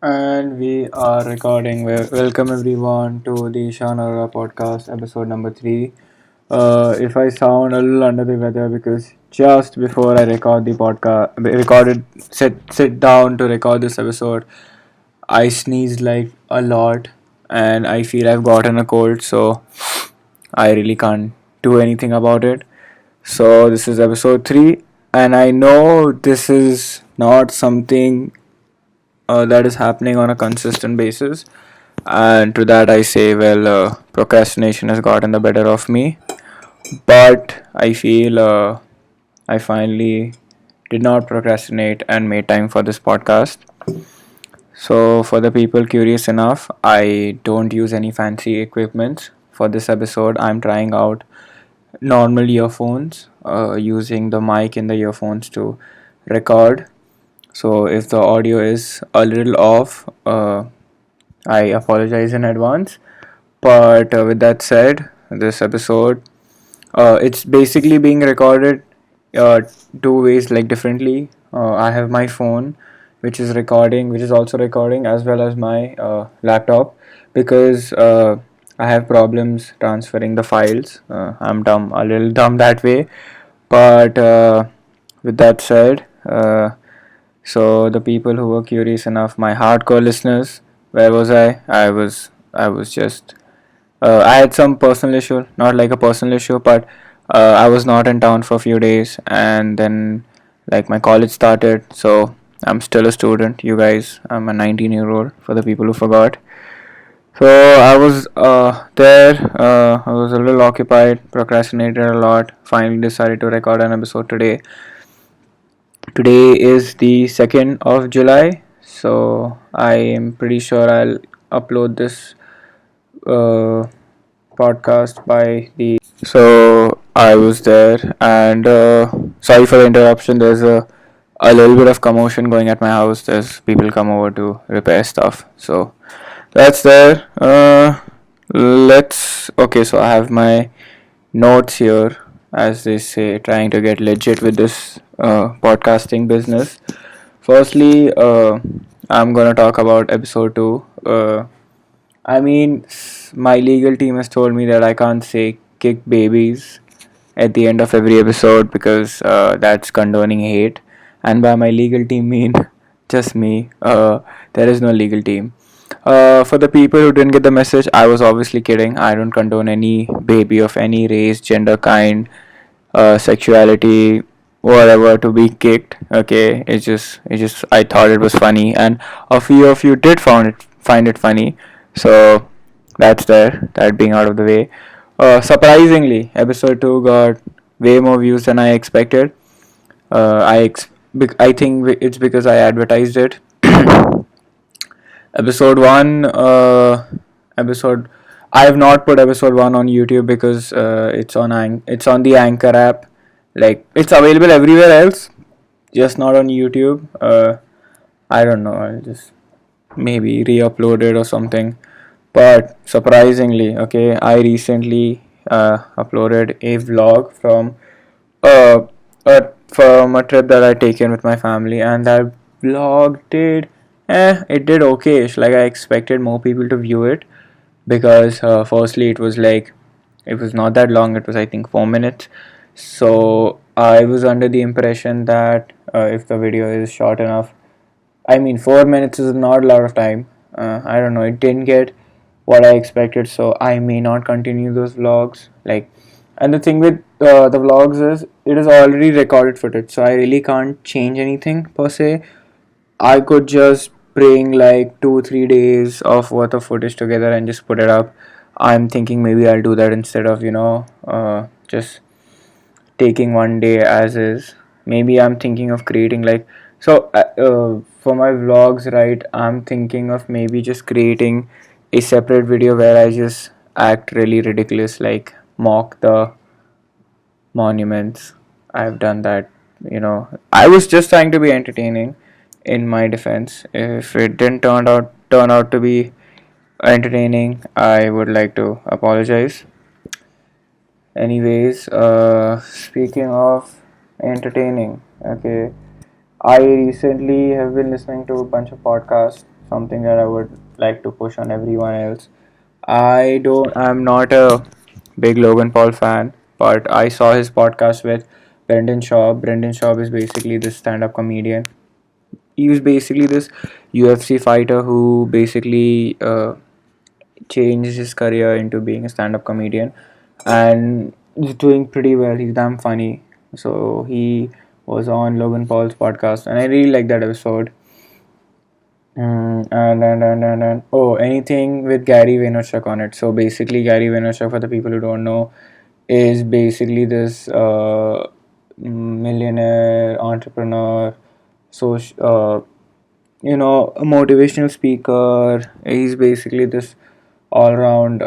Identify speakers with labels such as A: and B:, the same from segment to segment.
A: And we are recording. Welcome everyone to the Eeshan Arora podcast, episode number 3. If I sound a little under the weather, because just before I record the podcast, sit down to record this episode, I sneezed like a lot, and I feel I've gotten a cold, so I really can't do anything about it. So this is episode 3, and I know this is not something that is happening on a consistent basis. And to that, I say, procrastination has gotten the better of me. But I feel I finally did not procrastinate and made time for this podcast. So, for the people curious enough, I don't use any fancy equipment for this episode. I'm trying out normal earphones, using the mic in the earphones to record. So, if the audio is a little off, I apologize in advance. But with that said, this episode, it's basically being recorded uh, two ways, like differently. I have my phone, which is also recording, as well as my laptop, because I have problems transferring the files. I'm dumb, a little dumb that way. But with that said, so the people who were curious enough, my hardcore listeners, where was I? I was just I had some personal issue, not like a personal issue, but I was not in town for a few days, and then like my college started, so I'm still a student. You guys, I'm a 19-year-old for the people who forgot. So I was there. I was a little occupied, procrastinated a lot. Finally decided to record an episode today. Today is the 2nd of July, so I am pretty sure I'll upload this uh, podcast by the. So I was there, and sorry for the interruption. There's a little bit of commotion going at my house. There's people come over to repair stuff, so that's there. Let's okay. So I have my notes here, as they say, trying to get legit with this podcasting business. Firstly, I'm gonna talk about episode 2. I mean, my legal team has told me that I can't say kick babies at the end of every episode because that's condoning hate. And by my legal team, mean just me. There is no legal team. For the people who didn't get the message, I was obviously kidding. I don't condone any baby of any race, gender, kind, sexuality, whatever to be kicked. Okay, I thought it was funny, and a few of you did find it funny. So that's there. That being out of the way. Surprisingly, episode 2 got way more views than I expected. I think it's because I advertised it. episode 1 episode I have not put episode 1 on YouTube because it's on the Anchor app. Like, it's available everywhere else, just not on YouTube. I don't know, I'll just maybe re-upload it or something. But surprisingly, okay, I recently uploaded a vlog uh, from a trip that I taken with my family, and that vlog it did okay. Like, I expected more people to view it because firstly it was not that long. It was, I think, 4 minutes. So I was under the impression that if the video is short enough, I mean, 4 minutes is not a lot of time. I don't know. It didn't get what I expected, so I may not continue those vlogs. Like, and the thing with the vlogs is it is already recorded footage, so I really can't change anything per se. I could just bring like 2-3 days of worth of footage together and just put it up. I'm thinking maybe I'll do that instead of just taking one day as is. Maybe I'm thinking of creating like for my vlogs, right? I'm thinking of maybe just creating a separate video where I just act really ridiculous, like mock the monuments. I've done that. I was just trying to be entertaining. In my defense, if it didn't turn out to be entertaining, I would like to apologize. Anyways, speaking of entertaining, okay, I recently have been listening to a bunch of podcasts something that I would like to push on everyone else. I'm not a big Logan Paul fan, but I saw his podcast with Brendan Schaub. Brendan Schaub is basically this stand-up comedian. He was basically this UFC fighter who basically changed his career into being a stand-up comedian, and he's doing pretty well. He's damn funny. So he was on Logan Paul's podcast, and I really like that episode. And oh, anything with Gary Vaynerchuk on it. So basically, Gary Vaynerchuk, for the people who don't know, is basically this millionaire entrepreneur. So a motivational speaker. He's basically this all-round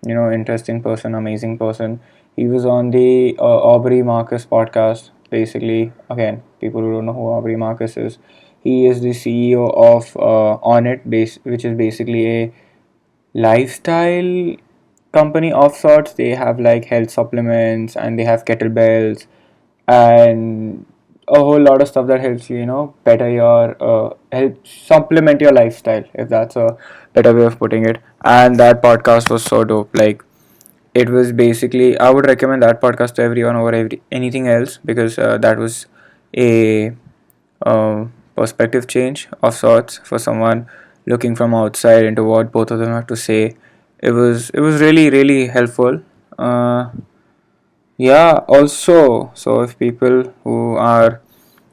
A: interesting person, amazing person. He was on the Aubrey Marcus podcast. Basically, again, people who don't know who Aubrey Marcus is, he is the CEO of On It, which is basically a lifestyle company of sorts. They have like health supplements and they have kettlebells and a whole lot of stuff that helps you, better your help supplement your lifestyle, if that's a better way of putting it. And that podcast was so dope. Like, it was basically, I would recommend that podcast to everyone over anything else, because that was a perspective change of sorts for someone looking from outside into what both of them have to say. It was really really helpful. Yeah, also, so if people who are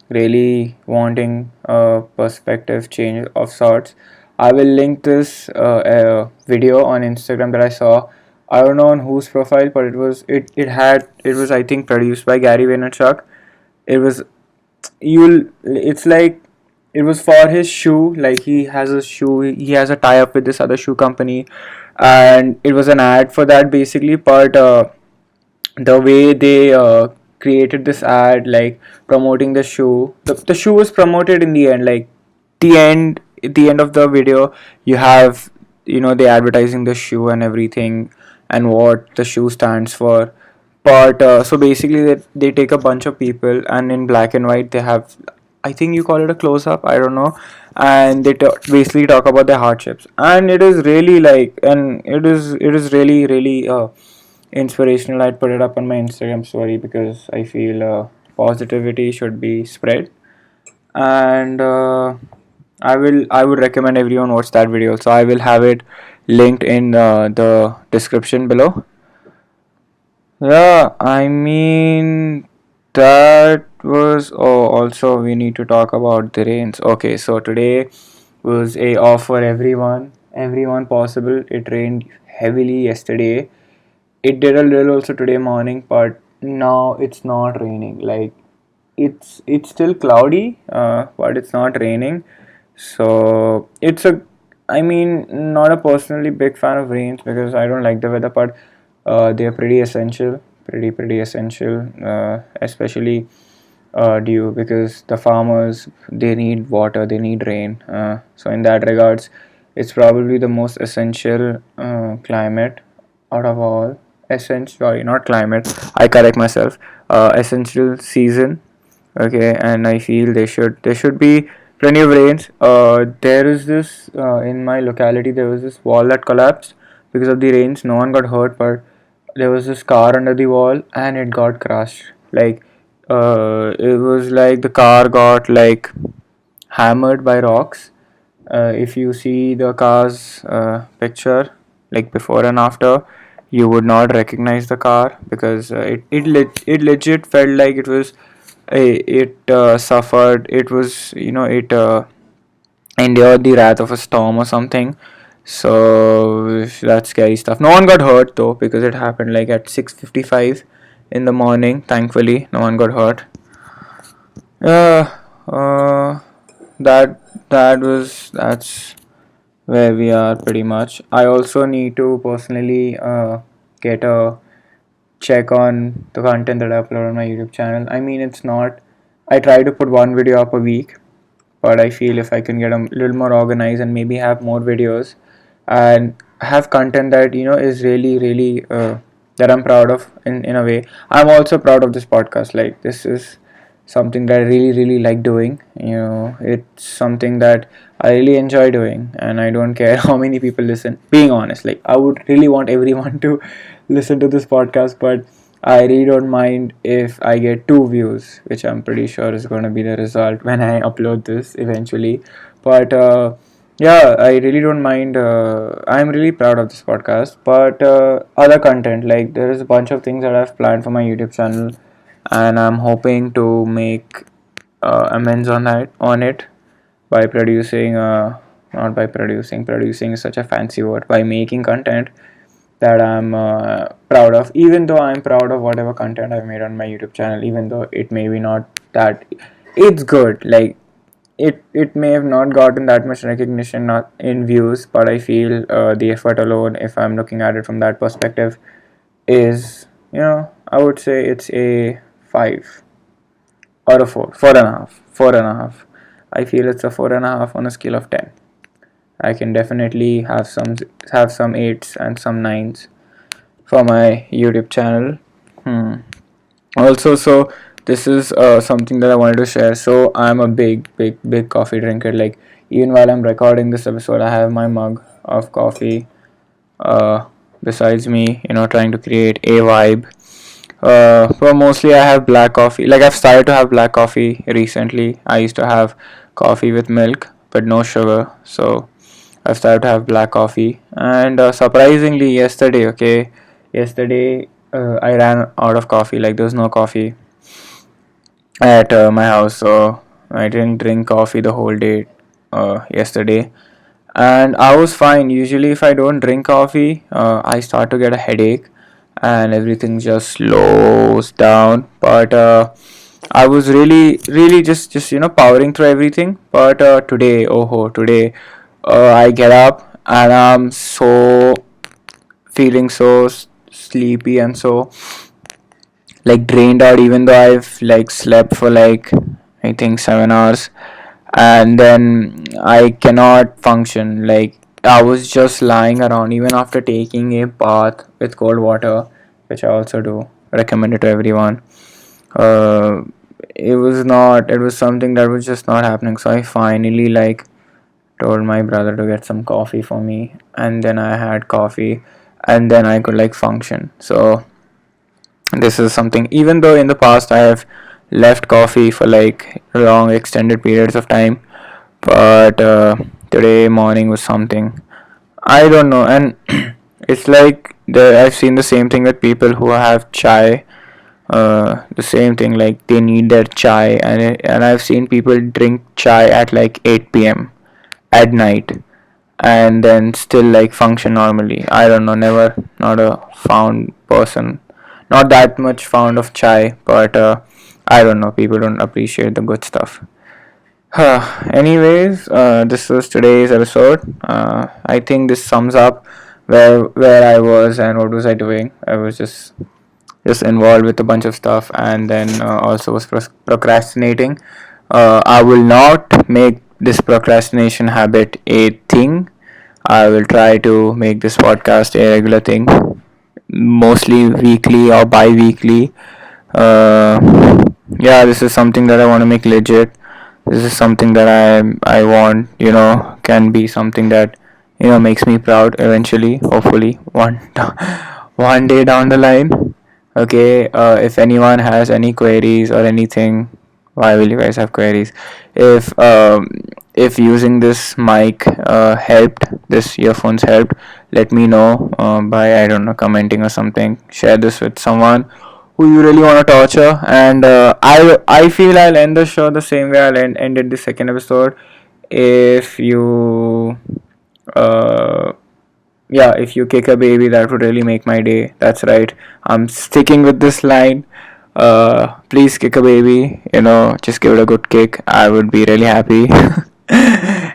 A: really wanting a perspective change of sorts, I will link this video on Instagram that I saw. I don't know on whose profile, but it was I think produced by Gary Vaynerchuk. It was you'll it's like it was for his shoe. Like, he has a tie up with this other shoe company, and it was an ad for that basically. But the way they created this ad, like promoting the shoe, the shoe was promoted in the end. Like, at the end of the video, you have, they advertising the shoe and everything, and what the shoe stands for. But so basically, they take a bunch of people, and in black and white they have, I think you call it a close up, I don't know, and they basically talk about their hardships, and it is really like, and it is really really inspirational. I'd put it up on my Instagram story because I feel positivity should be spread, and I would recommend everyone watch that video. So I will have it linked in the description below. Yeah, I mean, that was. Oh, also we need to talk about the rains. Okay, so today was a off for everyone possible. It rained heavily yesterday. It did a little also today morning, but now it's not raining. Like, it's still cloudy, but it's not raining. So I mean, not a personally big fan of rains because I don't like the weather, but they are pretty essential, pretty essential, especially due because the farmers, they need water, they need rain. So in that regards, it's probably the most essential climate out of all. Essential, sorry, not climate. I correct myself. Essential season. Okay, and I feel there should be plenty of rains. There is this in my locality. There was this wall that collapsed because of the rains. No one got hurt, but there was this car under the wall and it got crushed. Like, it was like the car got like hammered by rocks. If you see the car's picture, like before and after, you would not recognize the car because it legit felt like it suffered. It was, it endured the wrath of a storm or something. So that's scary stuff. No one got hurt though because it happened like at 6:55 in the morning. Thankfully, no one got hurt. Yeah, that's where we are pretty much. I also need to personally get a check on the content that I upload on my YouTube channel. I mean, it's not. I try to put one video up a week, but I feel if I can get a little more organized and maybe have more videos and have content that is really really that I'm proud of in a way. I'm also proud of this podcast. Like, this is something that I really really like doing. It's something that I really enjoy doing, and I don't care how many people listen. Being honest, like I would really want everyone to listen to this podcast, but I really don't mind if I get 2 views, which I'm pretty sure is going to be the result when I upload this eventually. But yeah, I really don't mind. I'm really proud of this podcast, but other content, like there is a bunch of things that I've planned for my YouTube channel, and I'm hoping to make amends on it by producing not by producing is such a fancy word, by making content that I'm proud of. Even though I'm proud of whatever content I've made on my YouTube channel, even though it may be not that, it's good. Like it may have not gotten that much recognition, not in views, but I feel the effort alone, if I'm looking at it from that perspective, is, I would say it's a 5 or a 4, 4.5, 4.5. I feel it's a 4.5 on a scale of 10. I can definitely have some 8s and some 9s for my YouTube channel. Also, so this is something that I wanted to share. So I'm a big coffee drinker. Like even while I'm recording this episode, I have my mug of coffee besides me, trying to create a vibe. But mostly I have black coffee. Like I've started to have black coffee recently. I used to have coffee with milk but no sugar. So I've started to have black coffee. And surprisingly, yesterday I ran out of coffee. Like there was no coffee at my house, so I didn't drink coffee the whole day yesterday, and I was fine. Usually, if I don't drink coffee, I start to get a headache, and everything just slows down. But I was really just powering through everything. But today, I get up and I'm so feeling so sleepy and so like drained out, even though I've like slept for like I think 7 hours, and then I cannot function. Like I was just lying around even after taking a bath with cold water, which I also do recommend it to everyone. Uh, it was something that was just not happening. So I finally like told my brother to get some coffee for me, and then I had coffee, and then I could like function. So this is something, even though in the past I have left coffee for like long extended periods of time, but today morning was something I don't know. And it's like I've seen the same thing with people who have chai, the same thing, like they need their chai, and I've seen people drink chai at like 8 p.m. at night and then still like function normally. I don't know, never, not a found person, not that much fond of chai, but I don't know, people don't appreciate the good stuff. Anyways, this was today's episode. I think this sums up where I was and what was I doing. I was just involved with a bunch of stuff, and then also was procrastinating. I will not make this procrastination habit a thing. I will try to make this podcast a regular thing, mostly weekly or bi-weekly. uh, yeah, this is something that I want to make legit. This is something that I want, can be something that makes me proud eventually, hopefully one day down the line. Okay, if anyone has any queries or anything, why will you guys have queries? If using this mic helped, this earphones helped, let me know by, I don't know, commenting or something. Share this with someone who you really want to torture, and I feel I'll end the show the same way I'll ended the second episode. If you uh, yeah, if you kick a baby, that would really make my day. That's right, I'm sticking with this line. Please kick a baby, just give it a good kick. I would be really happy.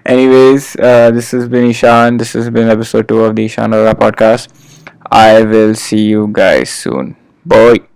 A: Anyways, this has been Eeshan. This has been episode 2 of the Eeshan Arora podcast. I will see you guys soon. Bye.